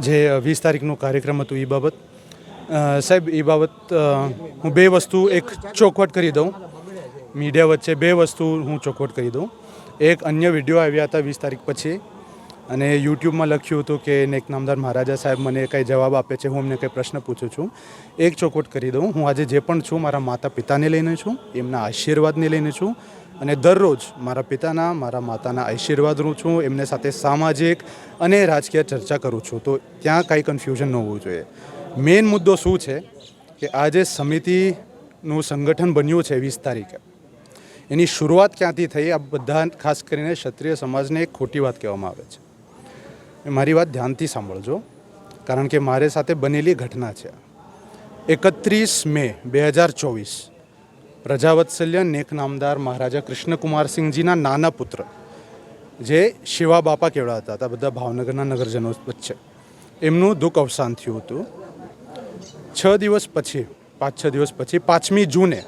જે 20 તારીખનો કાર્યક્રમ હતો એ બાબત સાહેબ એ બાબત હું બે વસ્તુ એક ચોખવટ કરી દઉં મીડિયા વચ્ચે બે વસ્તુ હું ચોખવટ કરી દઉં. એક અન્ય વિડીયો આવ્યા હતા 20 તારીખ પછી અને યુટ્યુબમાં લખ્યું હતું કે નેક નામદાર મહારાજા સાહેબ મને કંઈ જવાબ આપે છે, હું એમને કંઈ પ્રશ્ન પૂછું છું. એક ચોખવટ કરી દઉં, હું આજે જે પણ છું મારા માતા પિતાને લઈને છું, એમના આશીર્વાદને લઈને છું અને દરરોજ મારા પિતાના મારા માતાના આશીર્વાદ લઉં છું, એમને સાથે સામાજિક અને રાજકીય ચર્ચા કરું છું. તો ત્યાં કાંઈ કન્ફ્યુઝન ન હોવું જોઈએ. મેઇન મુદ્દો શું છે કે આજે સમિતિનું સંગઠન બન્યું છે 20 તારીખે, એની શરૂઆત ક્યાંથી થઈ આ બધા ખાસ કરીને ક્ષત્રિય સમાજને એક ખોટી વાત કહેવામાં આવે છે. મારી વાત ધ્યાનથી સાંભળજો કારણ કે મારી સાથે બનેલી ઘટના છે. 31 મે 2024 પ્રજાવત્સલ્ય નેક નામદાર મહારાજા કૃષ્ણકુમારસિંહજીના નાના પુત્ર જે શિવા બાપા કહેવાતા હતા, બધા ભાવનગરના નગરજનો વચ્ચે એમનું દુઃખ અવસાન થયું હતું. 5-6 દિવસ પછી 5મી જૂને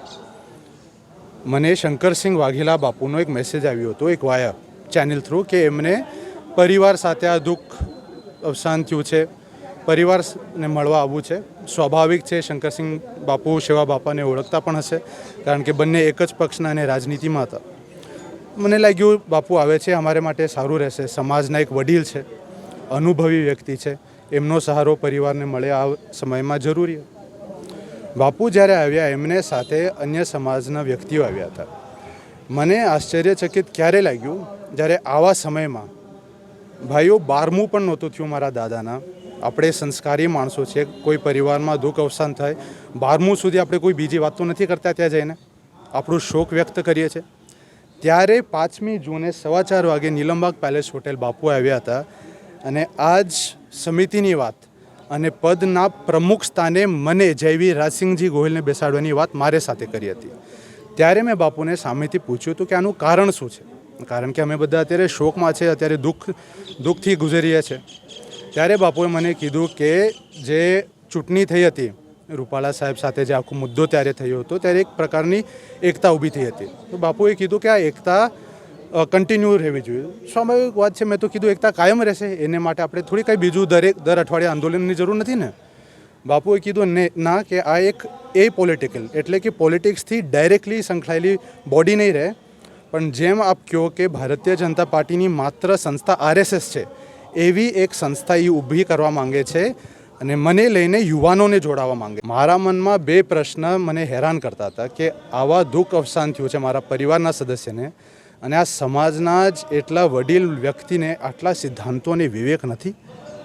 મને શંકરસિંહ વાઘેલા બાપુનો એક મેસેજ આવ્યો હતો એક વાયા ચેનલ થ્રુ કે એમને પરિવાર સાથે આ દુઃખ અવસાન થયું છે, પરિવારને મળવા આવવું છે. સ્વાભાવિક છે, શંકરસિંહ બાપુ શિવા બાપાને ઓળખતા પણ હશે કારણ કે બંને એક જ પક્ષના અને રાજનીતિમાં હતા. મને લાગ્યું બાપુ આવે છે અમારે માટે સારું રહેશે, સમાજના એક વડીલ છે, અનુભવી વ્યક્તિ છે, એમનો સહારો પરિવારને મળે આ સમયમાં જરૂરી. બાપુ જ્યારે આવ્યા એમને સાથે અન્ય સમાજના વ્યક્તિઓ આવ્યા હતા. મને આશ્ચર્યચકિત ક્યારે લાગ્યું જ્યારે આવા સમયમાં ભાઈઓ 12મું પણ નહોતું થયું મારા દાદાના. આપણે સંસ્કારી માણસો છીએ, કોઈ પરિવારમાં દુઃખ અવસાન થાય 12મું સુધી આપણે કોઈ બીજી વાત તો નથી કરતા, ત્યાં જઈને આપણું શોક વ્યક્ત કરીએ છીએ. ત્યારે 5મી જૂને 4:15 વાગે નીલમબાગ પેલેસ હોટેલ બાપુ આવ્યા હતા અને આ જ સમિતિની વાત અને પદના પ્રમુખ સ્થાને મને જયવીર રાજસિંહજી ગોહિલને બેસાડવાની વાત મારે સાથે કરી હતી. ત્યારે મેં બાપુને સામેથી પૂછ્યું હતું કે આનું કારણ શું છે, કારણ કે અમે બધા અત્યારે શોકમાં છે, અત્યારે દુઃખથી ગુજરીએ છીએ. ત્યારે બાપુએ મને કીધું કે જે ચૂંટણી થઈ હતી રૂપાલા સાહેબ સાથે, જે આખો મુદ્દો ત્યારે થયો હતો, ત્યારે એક પ્રકારની એકતા ઊભી થઈ હતી. તો બાપુએ કીધું કે આ એકતા કન્ટિન્યુ રહેવી જોઈએ. સ્વાભાવિક વાત છે, મેં તો કીધું એકતા કાયમ રહેશે, એને માટે આપણે થોડી કંઈ બીજું દર અઠવાડિયે આંદોલનની જરૂર નથી ને. બાપુએ કીધું ના કે આ એક પોલિટિકલ એટલે કે પોલિટિક્સથી ડાયરેક્ટલી સંકળાયેલી બોડી નહીં રહે, પણ જેમ આપ કહો કે ભારતીય જનતા પાર્ટીની માત્ર સંસ્થા RSS છે એવી એક સંસ્થા એ ઊભી કરવા માંગે છે અને મને લઈને યુવાનોને જોડાવા માંગે. મારા મનમાં બે પ્રશ્ન મને હેરાન કરતા હતા કે આવા દુઃખ અવસાન થયું છે મારા પરિવારના સદસ્યને અને આ સમાજના જ એટલા વડીલ વ્યક્તિને આટલા સિદ્ધાંતો અને વિવેક નથી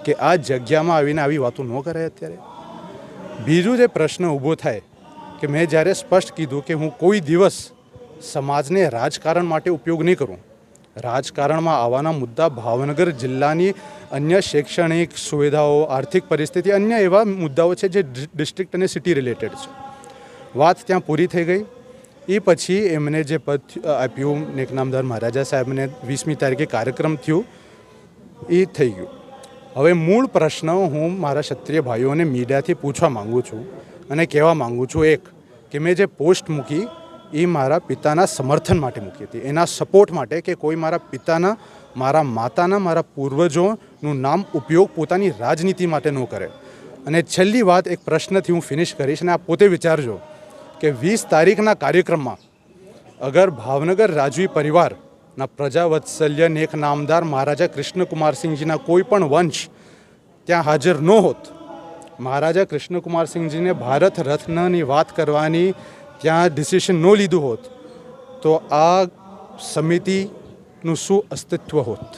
કે આ જગ્યામાં આવીને આવી વાતો ન કરાય. અત્યારે બીજું જે પ્રશ્ન ઊભો થાય કે મેં જ્યારે સ્પષ્ટ કીધું કે હું કોઈ દિવસ સમાજને રાજકારણ માટે ઉપયોગ નહીં કરું. રાજકારણમાં આવવાના મુદ્દા ભાવનગર જિલ્લાની અન્ય શૈક્ષણિક સુવિધાઓ, આર્થિક પરિસ્થિતિ, અન્ય એવા મુદ્દાઓ છે જે ડિસ્ટ્રિક્ટ અને સિટી રિલેટેડ છે. વાત ત્યાં પૂરી થઈ ગઈ. એ પછી એમને જે પદ આપ્યું નેક નામદાર મહારાજા સાહેબને 20મી તારીખે કાર્યક્રમ થયું એ થઈ ગયું. હવે મૂળ પ્રશ્ન હું મારા ક્ષત્રિય ભાઈઓને મીડિયાથી પૂછવા માગું છું અને કહેવા માગું છું એક કે મેં જે પોસ્ટ મૂકી એ મારા પિતાના સમર્થન માટે મૂકી હતી, એના સપોર્ટ માટે કે કોઈ મારા પિતાના, મારા માતાના, મારા પૂર્વજોનું નામ ઉપયોગ પોતાની રાજનીતિ માટે ન કરે. અને છેલ્લી વાત એક પ્રશ્નથી હું ફિનિશ કરીશ અને આપ પોતે વિચારજો કે 20 તારીખના કાર્યક્રમમાં અગર ભાવનગર રાજવી પરિવારના પ્રજાવત્સલ્ય નેક નામદાર મહારાજા કૃષ્ણકુમારસિંહજીના કોઈ પણ વંશ ત્યાં હાજર ન હોત, મહારાજા કૃષ્ણકુમારસિંહજીને ભારત રત્નની વાત કરવાની ત્યાં ડિસિશન ન લીધું હોત તો આ સમિતિનું શું અસ્તિત્વ હોત?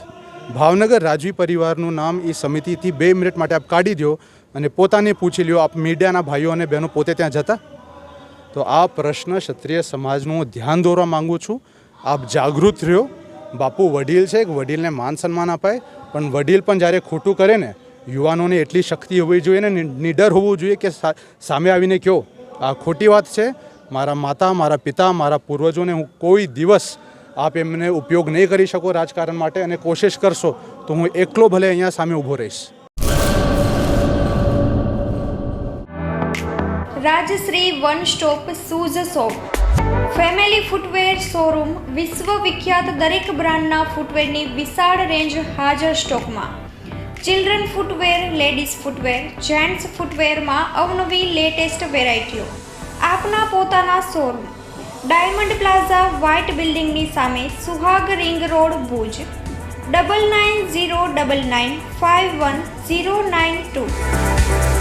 ભાવનગર રાજવી પરિવારનું નામ એ સમિતિથી 2 મિનિટ માટે આપ કાઢી દો અને પોતાને પૂછી લ્યો, આપ મીડિયાના ભાઈઓ અને બહેનો પોતે ત્યાં જતા? તો આ પ્રશ્ન ક્ષત્રિય સમાજનું ધ્યાન દોરવા માગું છું. આપ જાગૃત રહ્યો. બાપુ વડીલ છે, વડીલને માન સન્માન અપાય, પણ વડીલ પણ જ્યારે ખોટું કરે ને યુવાનોને એટલી શક્તિ હોવી જોઈએ ને નિડર હોવું જોઈએ કે સામે આવીને કહો આ ખોટી વાત છે. મારા માતા, મારા પિતા, મારા પૂર્વજોને હું કોઈ દિવસ આપ એમને ઉપયોગ નહીં કરી શકો રાજકારણ માટે અને કોશિશ કરશો તો હું એકલો ભલે અહીંયા સામે ઊભો રહીશ. Rajshree one stop shoes shop, family footwear showroom, વિશ્વ વિખ્યાત દરેક બ્રાન્ડના ફૂટવેરની વિશાળ રેન્જ હાજર સ્ટોકમાં. Children footwear, ladies footwear, gents ફૂટવેરમાં અવનવી લેટેસ્ટ વેરાયટીઓ. આપના પોતાના શોરૂમ ડાયમંડ પ્લાઝા, વ્હાઇટ બિલ્ડિંગની સામે, સુહાગ રિંગ રોડ, ભુજ. 9909951092.